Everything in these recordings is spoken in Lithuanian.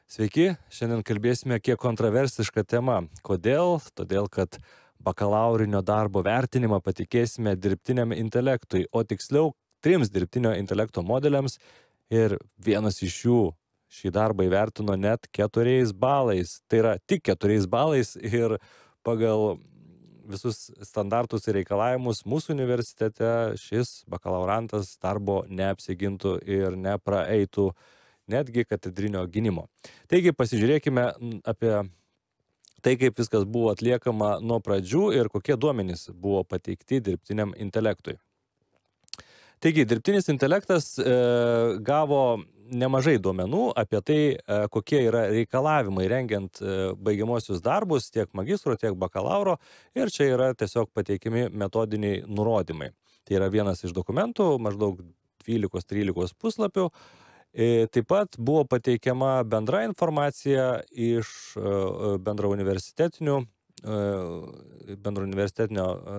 Sveiki, šiandien kalbėsime kiek kontroversišką temą. Kodėl? Todėl, kad bakalaurinio darbo vertinimą patikėsime dirbtiniam intelektui, o tiksliau trims dirbtinio intelekto modeliams ir vienas iš jų šį darbą įvertino net 4 balais. Tai yra tik 4 balais ir pagal visus standartus ir reikalavimus mūsų universitete šis bakalaurantas darbo neapsigintų ir nepraeitų netgi katedrinio gynimo. Taigi pasižiūrėkime apie tai, kaip viskas buvo atliekama nuo pradžių ir kokie duomenys buvo pateikti dirbtiniam intelektui. Taigi, dirbtinis intelektas gavo nemažai duomenų apie tai, kokie yra reikalavimai rengiant baigiamuosius darbus tiek magistro, tiek bakalauro, ir čia yra tiesiog pateikimi metodiniai nurodymai. Tai yra vienas iš dokumentų, maždaug 12-13 puslapių. Taip pat buvo pateikiama bendra informacija iš bendro universitetinio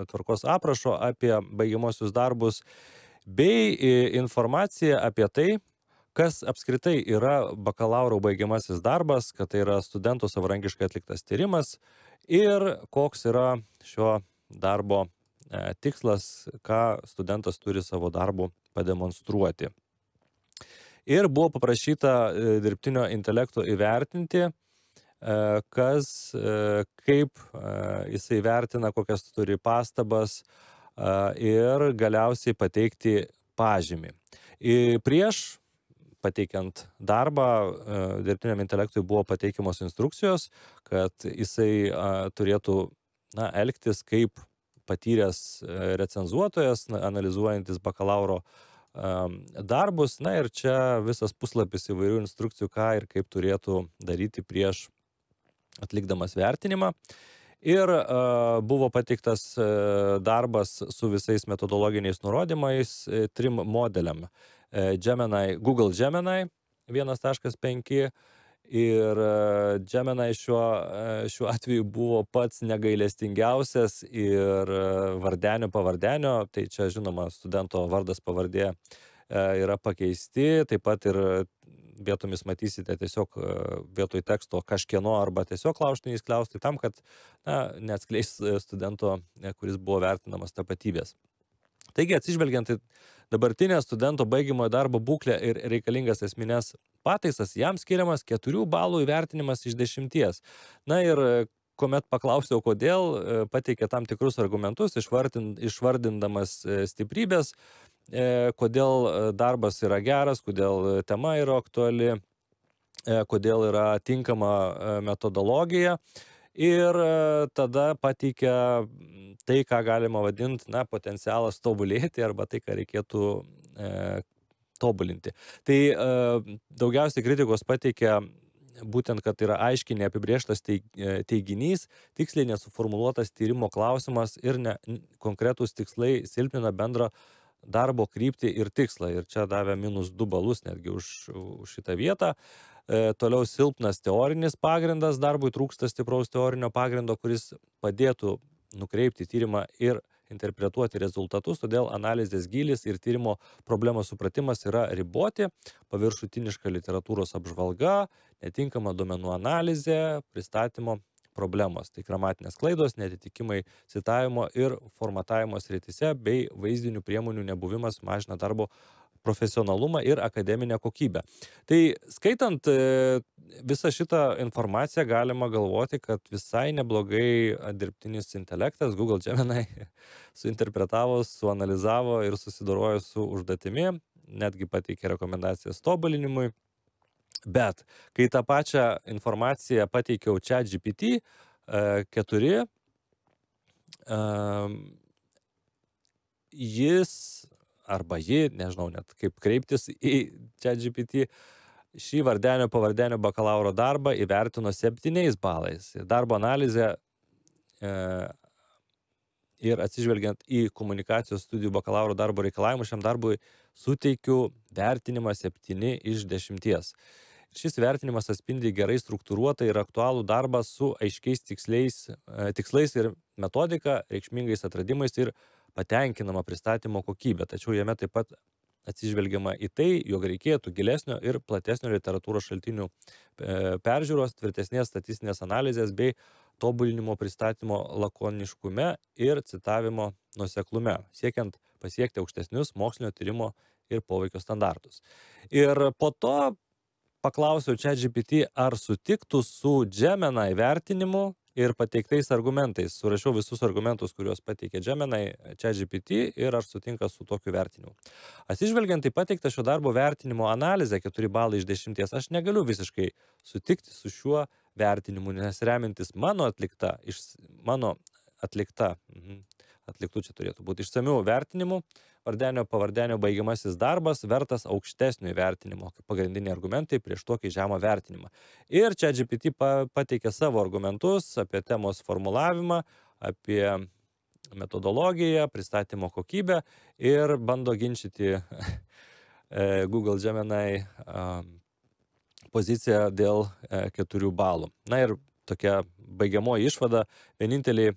tvarkos aprašo apie baigiamuosius darbus, bei informacija apie tai, kas apskritai yra bakalauro baigiamasis darbas, kad tai yra studentų savarankiškai atliktas tyrimas ir koks yra šio darbo tikslas, ką studentas turi savo darbu pademonstruoti. Ir buvo paprašyta dirbtinio intelekto įvertinti, kaip jisai vertina, kokias turi pastabas ir galiausiai pateikti pažymį. Prieš pateikiant darbą, dirbtiniam intelektui buvo pateikiamos instrukcijos, kad jisai turėtų elgtis kaip patyręs recenzuotojas, analizuojantis bakalauro darbus. Ir čia visas puslapis įvairių instrukcijų, ką ir kaip turėtų daryti prieš atlikdamas vertinimą. Ir buvo pateiktas darbas su visais metodologiniais nurodymais trim modeliam. Google Gemini 1.5 ir Gemini šiuo atveju buvo pats negailestingiausias ir vardenio pavardenio, tai čia žinoma studento vardas pavardė yra pakeisti, taip pat ir vietomis matysite tiesiog vietoj teksto kažkieno arba tiesiog klauštiniais kliaustai tam, kad neatskleis studento, kuris buvo vertinamas, tapatybės. Taigi, atsižvelgiant į dabartinę studento baigimojo darbo būklę ir reikalingas esminės pataisas, jam skiriamas 4 balų įvertinimas iš 10. Ir kuomet paklausiau, kodėl, pateikė tam tikrus argumentus, išvardindamas stiprybės, kodėl darbas yra geras, kodėl tema yra aktuali, kodėl yra tinkama metodologija. Ir tada pateikia tai, ką galima vadinti, potencialas tobulėti arba tai, ką reikėtų tobulinti. Tai daugiausiai kritikos pateikia būtent, kad yra aiškiai neapibrėžtas teiginys, tiksliai nesuformuluotas tyrimo klausimas ir konkretūs tikslai silpnina bendrą darbo kryptį ir tikslą. Ir čia davė -2 balus netgi už šitą vietą. Toliau silpnas teorinis pagrindas darbui, trūksta stipraus teorinio pagrindo, kuris padėtų nukreipti tyrimą ir interpretuoti rezultatus, todėl analizės gylis ir tyrimo problemos supratimas yra riboti, paviršutiniška literatūros apžvalga, netinkama duomenų analizė, pristatymo problemos, tai gramatinės klaidos, netitikimai citavimo ir formatavimo srityse bei vaizdinių priemonių nebuvimas mažina darbo profesionalumą ir akademinę kokybę. Tai skaitant visą šitą informaciją galima galvoti, kad visai neblogai dirbtinis intelektas Google Gemini suinterpretavo, suanalizavo ir susidorojo su užduotimi, netgi pateikė rekomendacijas tobulinimui. Bet kai tą pačią informaciją pateikiau ChatGPT 4, jis arba ji, nežinau net kaip kreiptis į ChatGPT, šį vardenio pavardenio bakalauro darbą įvertino 7 balais. Darbo analizė ir atsižvelgiant į komunikacijos studijų bakalauro darbo reikalavimus šiam darbui suteikiu vertinimą 7 iš 10. Šis vertinimas atspindi gerai struktūruotą ir aktualų darbą su aiškiais tikslais ir metodika, reikšmingais atradimais ir patenkinama pristatymo kokybė. Tačiau jame taip pat atsižvelgiama į tai, jog reikėtų gilesnio ir platesnio literatūros šaltinių peržiūros, tvirtesnės statistinės analizės bei tobulinimo pristatymo lakoniškume ir citavimo nuoseklume, siekiant pasiekti aukštesnius mokslinio tyrimo ir poveikio standartus. Ir po to paklausiau ChatGPT, ar sutiktų su Gemini vertinimu ir pateiktais argumentais. Surašiau visus argumentus, kuriuos pateikė Gemini, ChatGPT ir ar sutinka su tokiu vertinimu. Atsižvelgiant į pateiktą šio darbo vertinimo analizę 4 balai iš 10, aš negaliu visiškai sutikti su šiuo vertinimu, nes remintis atliktų čia turėtų būti išsamių vertinimų, vardenio pavardenio baigiamasis darbas vertas aukštesnio įvertinimo, kaip pagrindiniai argumentai prieš tokį žemą vertinimą. Ir ChatGPT pateikė savo argumentus apie temos formulavimą, apie metodologiją, pristatymo kokybę ir bando ginčyti Google Gemini poziciją dėl 4 balų. Na ir tokia baigiamoji išvada, vieninteliai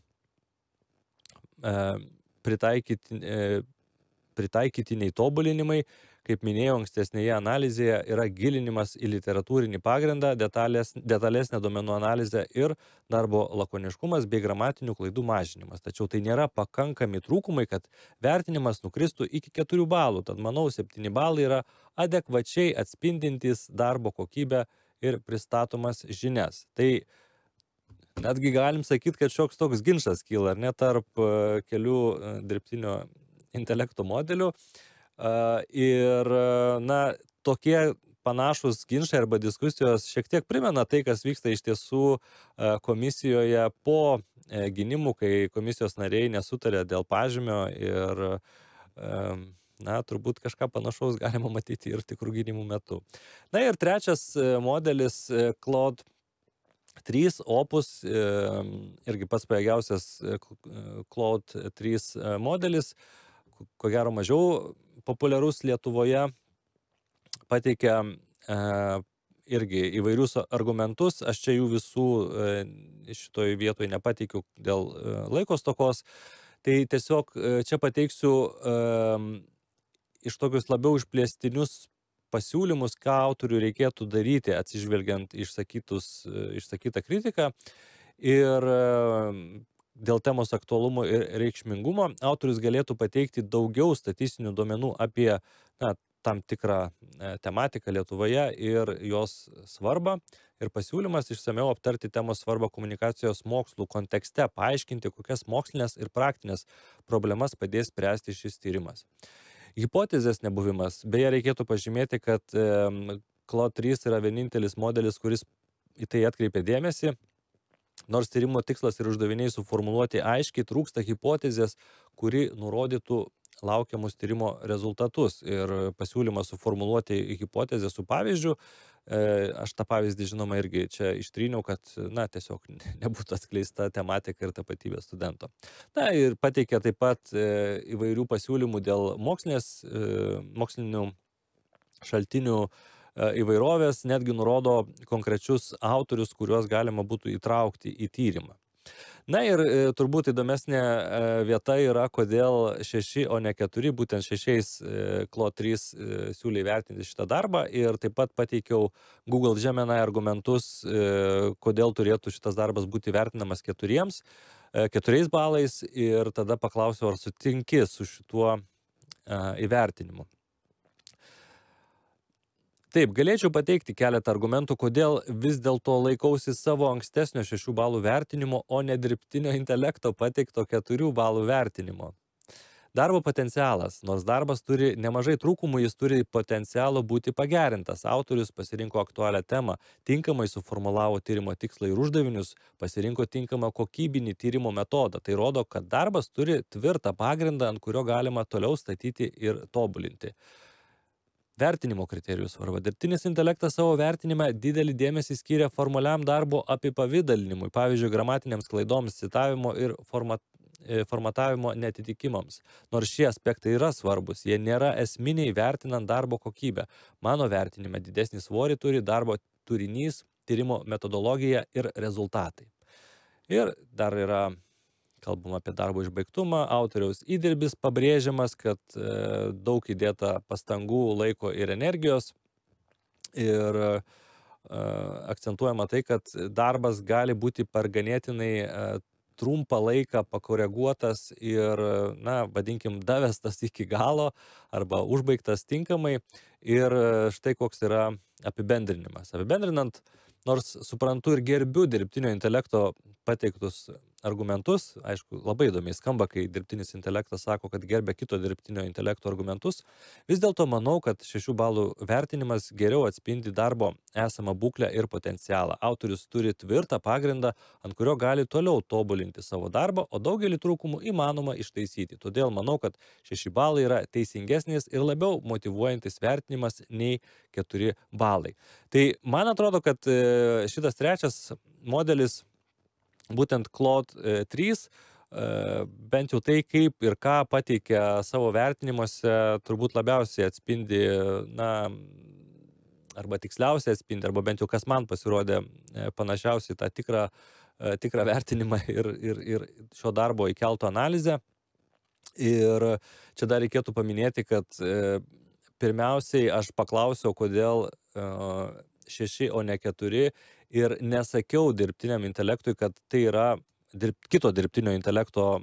pritaikytiniai tobulinimai, kaip minėjau ankstesnėje analizėje, yra gilinimas į literatūrinį pagrindą, detalesnė duomenų analizė ir darbo lakoniškumas bei gramatinių klaidų mažinimas. Tačiau tai nėra pakankami trūkumai, kad vertinimas nukristų iki 4 balų. Tad manau, 7 balai yra adekvačiai atspindintys darbo kokybę ir pristatomas žinias. Tai netgi galim sakyti, kad šioks toks ginčas kyla, ar ne, tarp kelių dirbtinio intelekto modelių. Ir, na, tokie panašus ginčai arba diskusijos šiek tiek primena tai, kas vyksta iš tiesų komisijoje po gynimų, kai komisijos nariai nesutarė dėl pažymio ir, na, turbūt kažką panašaus galima matyti ir tikrų gynimų metu. Na ir trečias modelis, Claude 3 Opus, irgi pats pajėgiausias Claude 3 modelis, ko gero mažiau populiarus Lietuvoje, pateikia irgi įvairius argumentus. Aš čia jų visų šitoj vietoj nepateikiu dėl laiko stokos. Tai tiesiog čia pateiksiu iš tokius labiau išplėstinius pasiūlymus, ką autorių reikėtų daryti, atsižvelgiant išsakytą kritiką. Ir dėl temos aktualumo ir reikšmingumo autorius galėtų pateikti daugiau statistinių duomenų apie tam tikrą tematiką Lietuvoje ir jos svarbą. Ir pasiūlymas išsamiau aptarti temos svarbą komunikacijos mokslų kontekste, paaiškinti, kokias mokslinės ir praktinės problemas padės spręsti šis tyrimas. Hipotezės nebuvimas. Beje, reikėtų pažymėti, kad Claude 3 yra vienintelis modelis, kuris į tai atkreipia dėmesį. Nors tyrimo tikslas ir uždaviniai suformuluoti aiškiai, trūksta hipotezės, kuri nurodytų laukiamus tyrimo rezultatus. Ir pasiūlymas suformuluoti hipotezę su pavyzdžiu, aš tą pavyzdį žinoma irgi čia ištryniau, kad tiesiog nebūtų atskleista tematika ir tapatybė studento. Na ir pateikė taip pat įvairių pasiūlymų dėl mokslinių šaltinių įvairovės, netgi nurodo konkrečius autorius, kuriuos galima būtų įtraukti į tyrimą. Na ir turbūt įdomesnė vieta yra, kodėl 6, o ne 4, būtent 6 Claude 3 siūlė įvertinti šitą darbą, ir taip pat pateikiau Google Gemini argumentus, kodėl turėtų šitas darbas būti vertinamas 4 balais, ir tada paklausiau, ar sutinki su šituo įvertinimu. Taip, galėčiau pateikti keletą argumentų, kodėl vis dėlto laikausi savo ankstesnio 6 balų vertinimo, o ne dirbtinio intelekto pateikto 4 balų vertinimo. Darbo potencialas. Nors darbas turi nemažai trūkumų, jis turi potencialo būti pagerintas. Autorius pasirinko aktualią temą, tinkamai suformulavo tyrimo tikslą ir uždavinius, pasirinko tinkamą kokybinį tyrimo metodą. Tai rodo, kad darbas turi tvirtą pagrindą, ant kurio galima toliau statyti ir tobulinti. Vertinimo kriterijų svarba. Dirbtinis intelektas savo vertinime didelį dėmesį skiria formaliam darbo apipavidalinimui, pavyzdžiui, gramatinėms klaidoms, citavimo ir formatavimo netitikimams. Nors šie aspektai yra svarbus, jie nėra esminiai vertinant darbo kokybę. Mano vertinime didesnį svorį turi darbo turinys, tyrimo metodologija ir rezultatai. Ir dar yra kalbam apie darbo išbaigtumą, autoriaus įdirbis pabrėžiamas, kad daug įdėta pastangų, laiko ir energijos. Ir akcentuojama tai, kad darbas gali būti per ganėtinai trumpą laiką pakoreguotas ir, na, vadinkim, davestas iki galo arba užbaigtas tinkamai. Ir štai koks yra apibendrinimas. Apibendrinant, nors suprantu ir gerbiu dirbtinio intelekto pateiktus argumentus, aišku, labai įdomiai skamba, kai dirbtinis intelektas sako, kad gerbia kito dirbtinio intelekto argumentus, vis dėlto manau, kad 6 balų vertinimas geriau atspindi darbo esamą būklę ir potencialą. Autorius turi tvirtą pagrindą, ant kurio gali toliau tobulinti savo darbą, o daugelį trūkumų įmanoma ištaisyti. Todėl manau, kad 6 balai yra teisingesnis ir labiau motyvuojantis vertinimas nei 4 balai. Tai man atrodo, kad šitas trečias modelis, būtent Claude 3, bent jau tai, kaip ir ką pateikia savo vertinimuose, turbūt labiausiai atspindi, na, arba tiksliausiai atspindi, arba bent jau kas man pasirodė panašiausiai tą tikrą vertinimą ir šio darbo įkelto analizę. Ir čia dar reikėtų paminėti, kad pirmiausiai aš paklausiau, kodėl 6, o ne 4, ir nesakiau dirbtiniam intelektui, kad tai yra kito dirbtinio intelekto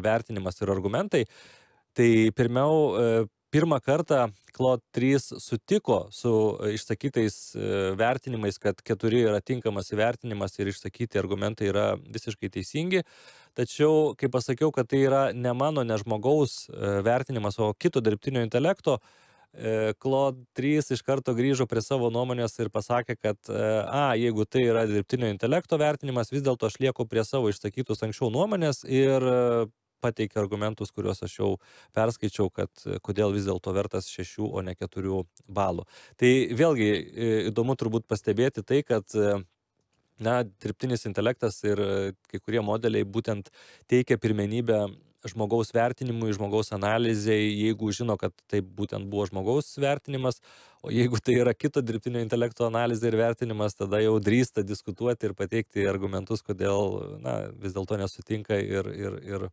vertinimas ir argumentai. Tai pirmą kartą Claude 3 sutiko su išsakytais vertinimais, kad 4 yra tinkamas įvertinimas ir išsakyti argumentai yra visiškai teisingi. Tačiau, kai pasakiau, kad tai yra ne mano, ne žmogaus vertinimas, o kito dirbtinio intelekto, Claude 3 iš karto grįžo prie savo nuomonės ir pasakė, kad jeigu tai yra dirbtinio intelekto vertinimas, vis dėlto aš lieku prie savo išsakytus anksčiau nuomonės ir pateikė argumentus, kuriuos aš jau perskaičiau, kad kodėl vis dėlto vertas 6, o ne 4 balų. Tai vėlgi įdomu turbūt pastebėti tai, kad na, dirbtinis intelektas ir kai kurie modeliai būtent teikia pirmenybę žmogaus vertinimui, žmogaus analizei, jeigu žino, kad tai būtent buvo žmogaus vertinimas, o jeigu tai yra kito dirbtinio intelekto analizė ir vertinimas, tada jau drįsta diskutuoti ir pateikti argumentus, kodėl, na, vis dėlto nesutinka ir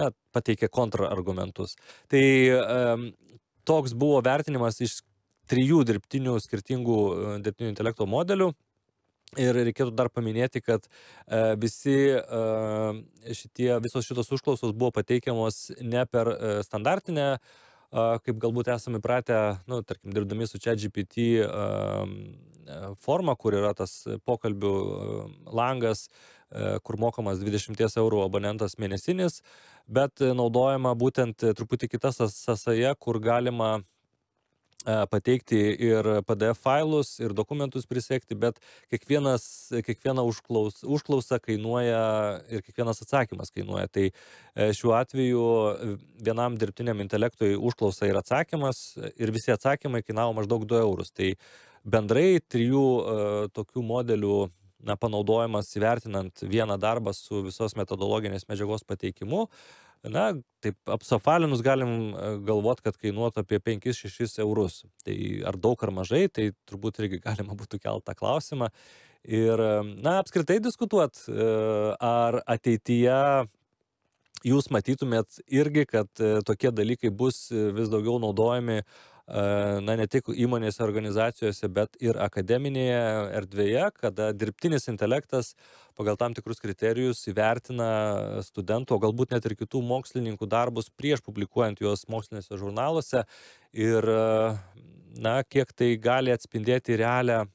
na, pateikia kontrargumentus. Tai toks buvo vertinimas iš 3 skirtingų dirbtinio intelekto modelių. Ir reikėtų dar paminėti, kad visos šitos užklausos buvo pateikiamos ne per standartinę, kaip galbūt esame įpratę, nu, tarkim, dirbdami su ChatGPT formą, kur yra tas pokalbių langas, kur mokamas 20 eurų abonentas mėnesinis, bet naudojama būtent truputį kita sąsaja, kur galima pateikti ir PDF failus, ir dokumentus prisekti, bet kiekviena užklausa kainuoja ir kiekvienas atsakymas kainuoja. Tai šiuo atveju vienam dirbtiniam intelektui užklausa ir atsakymas, ir visi atsakymai kainavo maždaug 2 eurus. Tai bendrai 3 tokių modelių panaudojimas įvertinant vieną darbą su visos metodologinės medžiagos pateikimu, na, taip apsafalinus galim galvot, kad kainuotų apie 5-6 eurus. Tai ar daug ar mažai, tai turbūt irgi galima būtų kelti tą klausimą. Ir, na, apskritai diskutuot, ar ateityje jūs matytumėt irgi, kad tokie dalykai bus vis daugiau naudojami, na, ne tik įmonėse, organizacijose, bet ir akademinėje erdvėje, kada dirbtinis intelektas pagal tam tikrus kriterijus įvertina studentų, o galbūt net ir kitų mokslininkų darbus prieš publikuojant juos mokslinėse žurnaluose ir, na, kiek tai gali atspindėti realią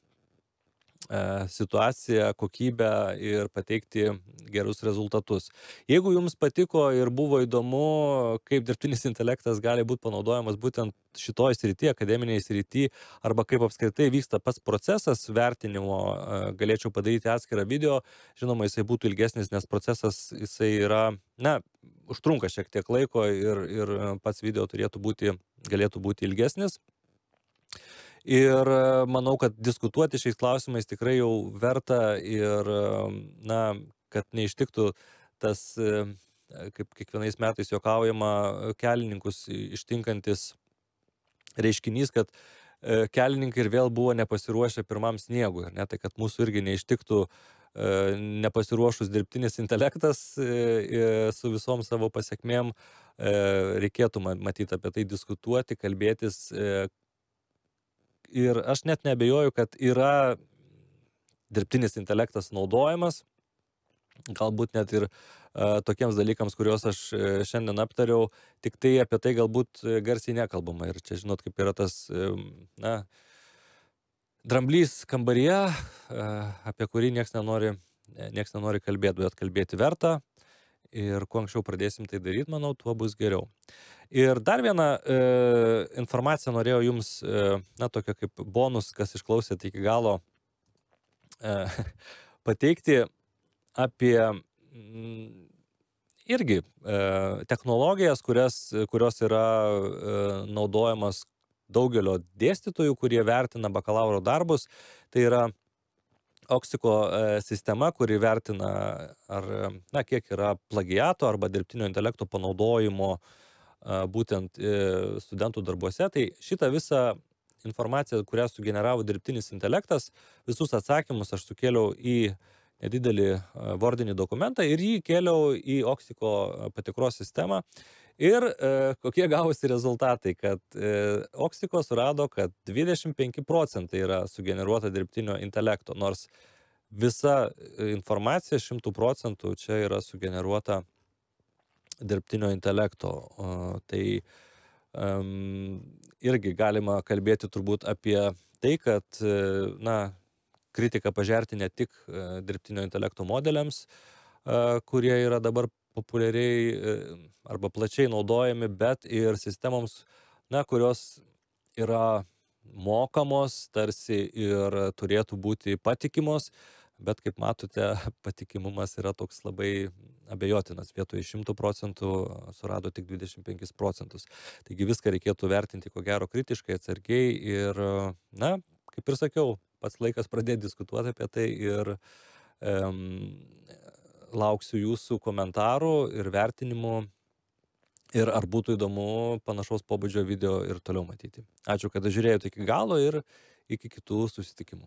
situaciją, kokybę ir pateikti gerus rezultatus. Jeigu jums patiko ir buvo įdomu, kaip dirbtinis intelektas gali būti panaudojamas būtent šitoj srity, akademinėje srity, arba kaip apskritai vyksta pats procesas vertinimo, galėčiau padaryti atskirą video. Žinoma, jisai būtų ilgesnis, nes procesas jisai yra, na, užtrunka šiek tiek laiko ir pats video galėtų būti ilgesnis. Ir manau, kad diskutuoti šiais klausimais tikrai jau verta ir, na, kad neištiktų tas, kaip kiekvienais metais juokaujama, kelininkus ištinkantis reiškinys, kad kelininkai ir vėl buvo nepasiruošę pirmam sniegui, ne? Tai kad mūsų irgi neištiktų nepasiruošus dirbtinis intelektas su visom savo pasekmėm, reikėtų matyti apie tai diskutuoti, kalbėtis. Ir aš net neabejoju, kad yra dirbtinis intelektas naudojamas, galbūt net ir tokiems dalykams, kuriuos aš šiandien aptariau, tik tai apie tai galbūt garsiai nekalbama. Ir čia, žinot, kaip yra tas, na, dramblys kambaryje, apie kurį nieks nenori kalbėti, bet kalbėti verta. Ir kuo anksčiau pradėsim tai daryti, manau, tuo bus geriau. Ir dar vieną informaciją norėjau jums, na, tokia kaip bonus, kas išklausėte iki galo, pateikti apie irgi technologijas, kurios yra naudojamas daugelio dėstytojų, kurie vertina bakalauro darbus. Tai yra Oxyco sistema, kuri vertina, kiek yra plagiato arba dirbtinio intelekto panaudojimo būtent studentų darbuose. Tai šitą visą informaciją, kurią sugeneravo dirbtinis intelektas, visus atsakymus aš sukėliau į nedidelį vordinį dokumentą ir jį kėliau į Oxyco patikros sistemą. Ir kokie gavosi rezultatai, kad Oxyco surado, kad 25% yra sugeneruota dirbtinio intelekto, nors visa informacija 100% čia yra sugeneruota dirbtinio intelekto. Tai irgi galima kalbėti turbūt apie tai, kad, na, kritiką pažerti ne tik dirbtinio intelekto modeliams, kurie yra dabar populiariai arba plačiai naudojami, bet ir sistemoms, na, kurios yra mokamos tarsi ir turėtų būti patikimos, bet kaip matote, patikimumas yra toks labai abejotinas. Vietoj 100% surado tik 25%. Taigi viską reikėtų vertinti ko gero kritiškai, atsargiai ir, na, kaip ir sakiau, pats laikas pradėti diskutuoti apie tai ir lauksiu jūsų komentarų ir vertinimų ir ar būtų įdomu panašaus pobūdžio video ir toliau matyti. Ačiū, kad žiūrėjote iki galo ir iki kitų susitikimų.